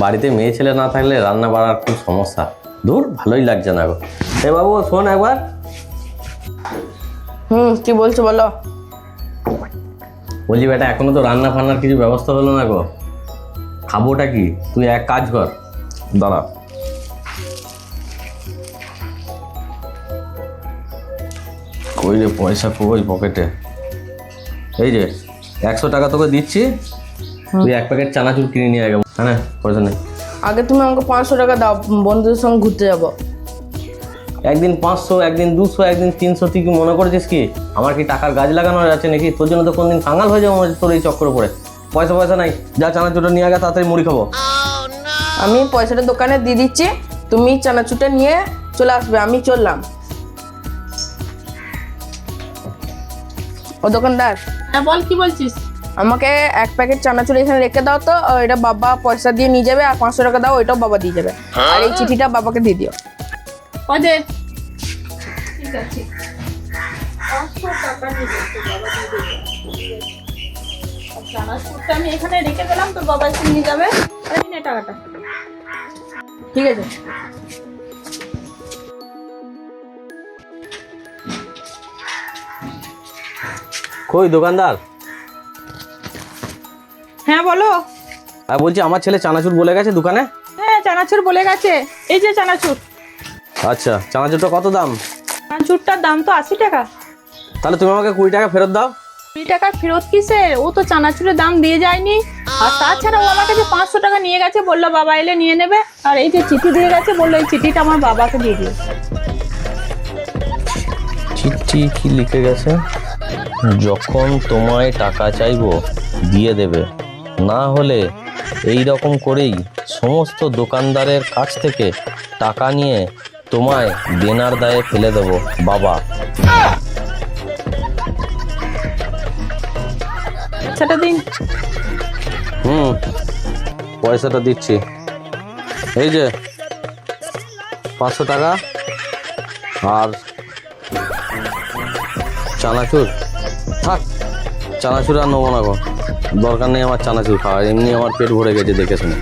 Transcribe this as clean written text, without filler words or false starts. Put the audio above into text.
বাড়িতে মেয়ে ছেলে না থাকলে রান্না বাড়ার খুব সমস্যা। দূর ভালোই লাগছে না গো। এ বাবু শোন একবার। কি বলছো বলো। বলছি বেটা এখনো তো রান্না ফান্নার কিছু ব্যবস্থা হলো না গো। খাবোটা কি? তুই এক কাজ কর, দাঁড়া। কই রে পয়সা, কই পকেটে? এই যে 100 টাকা তোকে দিচ্ছি, তুই এক প্যাকেট চানাচুর কিনে নিয়ে আগে। হ্যাঁ পয়সা নেই। আগে তুমি আমাকে 500 টাকা দাও, বন্ধুদের সঙ্গে ঘুরতে যাবো। একদিন 500, একদিন 200, একদিন 300, তুই কি মনে করেছিস কি আমার কি টাকার গাছ লাগানো আছে নাকি? তোর জন্য তো কোনদিন কাঙাল হয়ে যাবো তোর এই চক্করে পড়ে। পয়সা নাই, যা চানাচুরটা নিয়ে আগে, তাড়াতাড়ি মুড়ি খাবো। আমি পয়সাটা দোকানে দিয়ে দিচ্ছি, তুমি চানাচুরটা নিয়ে চলে আসবে, আমি চললাম। ও দোকানদার, হ্যাঁ বল, কি বলছিস? আমাকে এক প্যাকেট চানাচুর এখানে রেখে দাও তো। এটা বাবা পয়সা দিয়ে নিয়ে যাবে, আর 500 টাকা দাও, ওইটাও বাবা দিয়ে যাবে। আর এই চিঠিটা বাবাকে দিয়ে দিও। ওদের ঠিক আছে, 500 টাকা নিয়ে তো বাবা দিয়ে দেবে। চানাচুরটা আমি এখানে রেখে গেলাম, তোর বাবা এসে নিয়ে যাবে। আর নে টাকাটা। ঠিক আছে। কই দোকানদার? হ্যাঁ বলো। বলছি আমার ছেলে চানাচুর বলে গেছে দোকানে। হ্যাঁ চানাচুর বলে গেছে, এই যে চানাচুর। আচ্ছা, চানাচুরটা কত দাম? চানাচুরটার দাম তো 80 টাকা। তাহলে তুমি আমাকে 20 টাকা ফেরত দাও। 20 টাকা ফেরত কিসের? ও তো চানাচুরের দাম দিয়ে যায়নি। আর তাছাড়া ও আমার কাছে 500 টাকা নিয়ে গেছে, বললো বাবা এলে নিয়ে নেবে। আর এই যে চিঠি দিয়ে গেছে, বললো এই চিঠিটা আমার বাবাকে দিয়ে দিও। চিঠি কি লিখে গেছে? যখন তোমায় টাকা চাইবো দিয়ে দেবে, না হলে এই রকম করেই সমস্ত দোকানদারের কাছ থেকে টাকা নিয়ে তোমায় দেনার দায়ে ফেলে দেবো বাবা। সেটা দিন। পয়সাটা দিচ্ছি, এই যে 500 টাকা আর চানাচুর। থাক, চানাচুর আর নেবো না গো, দরকার নেই আমার চানাচুর খাওয়া, এমনি আমার পেট ভরে গেছে দেখে শুনে।